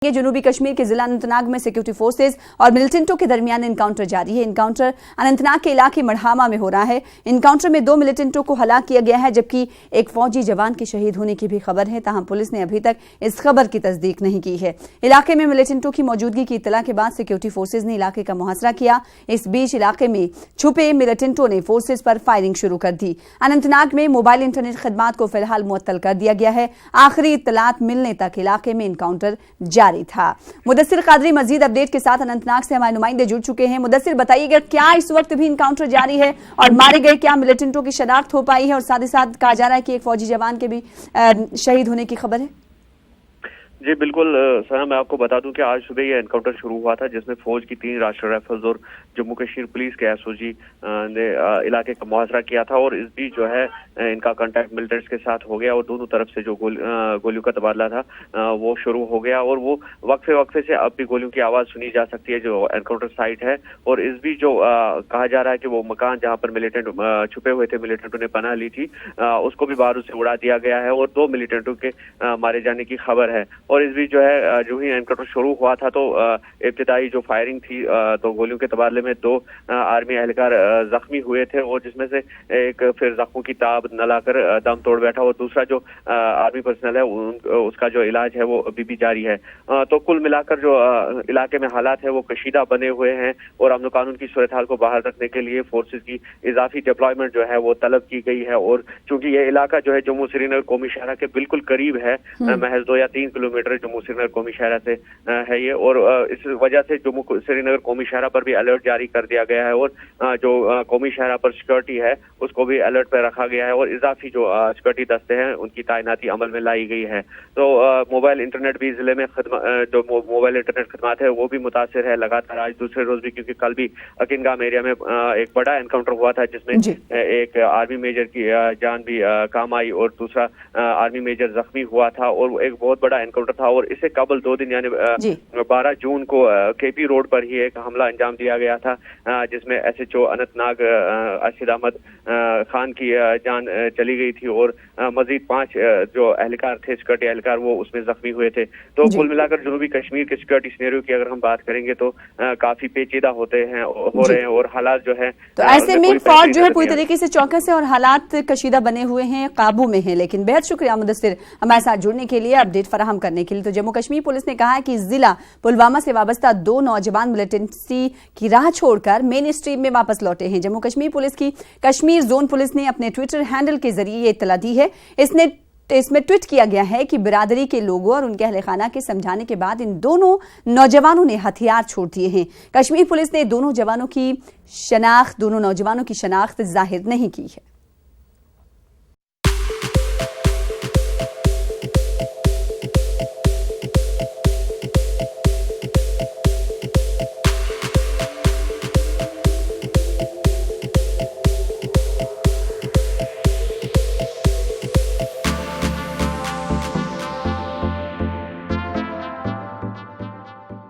یہ جنوبی کشمیر کے ضلع اننتناگ میں سیکورٹی فورسز اور ملیٹنٹوں کے درمیان انکاؤنٹر جاری ہے۔ انکاؤنٹر اننتناگ کے علاقے مڑھاما میں ہو رہا ہے۔ انکاؤنٹر میں 2 ملیٹنٹوں کو ہلاک کیا گیا ہے جبکہ ایک فوجی جوان کے شہید ہونے کی بھی خبر ہے، تاہم پولیس نے ابھی تک اس خبر کی تصدیق نہیں کی ہے۔ علاقے میں ملیٹنٹوں کی موجودگی کی اطلاع کے بعد سیکورٹی فورسز نے علاقے کا محاصرہ کیا۔ اس بیچ علاقے میں چھپے ملیٹنٹوں نے فورسز پر فائرنگ شروع کر دی۔ اننتناگ میں موبائل انٹرنیٹ خدمات کو فی الحال معطل کر دیا گیا ہے۔ آخری اطلاعات ملنے تک علاقے میں انکاؤنٹر جاری تھا۔ مدثر قادری مزید اپڈیٹ کے ساتھ اننتناگ سے ہمارے نمائندے جڑ چکے ہیں۔ مدثر بتائیے گا کیا اس وقت بھی انکاؤنٹر جاری ہے اور مارے گئے کیا ملیٹنٹوں کی شناخت ہو پائی ہے، اور ساتھ ہی ساتھ کہا جا رہا ہے کہ ایک فوجی جوان کے بھی شہید ہونے کی خبر ہے؟ جی بالکل سنا، میں آپ کو بتا دوں کہ آج صبح یہ انکاؤنٹر شروع ہوا تھا جس میں فوج کی 3 راشٹریہ رائفلز اور جموں کشمیر پولیس کے ایس او جی نے علاقے کا محاصرہ کیا تھا، اور اس بیچ جو ہے ان کا کانٹیکٹ ملٹنٹس کے ساتھ ہو گیا اور دونوں طرف سے جو گولیوں کا تبادلہ تھا وہ شروع ہو گیا، اور وہ وقفے سے اب بھی گولیوں کی آواز سنی جا سکتی ہے جو انکاؤنٹر سائٹ ہے۔ اور اس بیچ جو کہا جا رہا ہے کہ وہ مکان جہاں پر ملیٹنٹ چھپے ہوئے تھے، ملیٹنٹوں نے پناہ لی تھی، اس کو بھی بارود سے اڑا دیا گیا ہے اور 2 ملیٹنٹوں کے مارے جانے کی خبر ہے۔ اور اس بیچ جو ہے جو ہی انکاؤنٹر شروع ہوا تھا تو ابتدائی جو فائرنگ تھی تو گولیوں کے تبادلے میں 2 آرمی اہلکار زخمی ہوئے تھے، اور جس میں سے ایک پھر زخموں کی تاب نہ لا کر دم توڑ بیٹھا، اور دوسرا جو آرمی پرسنل ہے اس کا جو علاج ہے وہ ابھی بھی جاری ہے۔ تو کل ملا کر جو علاقے میں حالات ہے وہ کشیدہ بنے ہوئے ہیں، اور امن و قانون کی صورتحال کو باہر رکھنے کے لیے فورسز کی اضافی ڈپلائمنٹ جو ہے وہ طلب کی گئی ہے۔ اور چونکہ یہ علاقہ جو ہے جموں سری نگر قومی شاہراہ کے بالکل قریب ہے، محض 2 یا 3 کلومیٹر جموں سری نگر قومی شاہراہ سے ہے یہ، اور اس وجہ سے جموں سری نگر قومی شاہراہ پر بھی الرٹ جاری کر دیا گیا ہے، اور جو قومی شاہراہ پر سیکورٹی ہے اس کو بھی الرٹ پہ رکھا گیا ہے، اور اضافی جو سیکورٹی دستے ہیں ان کی تعیناتی عمل میں لائی گئی ہے۔ تو موبائل انٹرنیٹ بھی ضلع میں جو موبائل انٹرنیٹ خدمات ہے وہ بھی متاثر ہے لگاتار، آج دوسرے روز بھی، کیونکہ کل بھی اکنگام ایریا میں ایک بڑا انکاؤنٹر ہوا تھا جس میں ایک آرمی میجر کی جان بھی کام آئی اور دوسرا آرمی میجر زخمی ہوا تھا، اور ایک بہت بڑا انکاؤنٹر تھا۔ اور اسے قبل 2 دن یعنی 12 جون کو کے پی روڈ پر ہی ایک حملہ انجام دیا گیا تھا جس میں S H O Anantnag Arshad Ahmad Khan کی جان چلی گئی تھی، اور مزید 5 جو اہلکار تھے، سیکورٹی اہلکار، وہ اس میں زخمی ہوئے تھے۔ تو کل ملا کر جنوبی کشمیر کے سیکورٹی سینیریو کی اگر ہم بات کریں گے تو کافی پیچیدہ ہو رہے ہیں، اور حالات جو ہے تو ایسے میں فوج جو ہے پوری طریقے سے چوکس ہے اور حالات کشیدہ بنے ہوئے ہیں، قابو میں ہیں۔ لیکن بہت شکریہ مدثر ہمارے ساتھ جڑنے کے لیے، اپڈیٹ فراہم کرنے کے لیے۔ تو جموں کشمیر پولیس نے کہا ہے کہ ضلع پلوامہ سے وابستہ 2 نوجوان ملیٹنسی کی راہ چھوڑ کر مین اسٹریم میں واپس لوٹے ہیں۔ جموں کشمیر پولیس کی کشمیر زون پولیس نے اپنے ٹویٹر ہینڈل کے ذریعے یہ اطلاع دی ہے۔ اس میں ٹویٹ کیا گیا ہے کہ برادری کے لوگوں اور ان کے اہل خانہ کے سمجھانے کے بعد ان دونوں نوجوانوں نے ہتھیار چھوڑ دیے ہیں۔ کشمیر پولیس نے دونوں نوجوانوں کی شناخت ظاہر نہیں کی ہے۔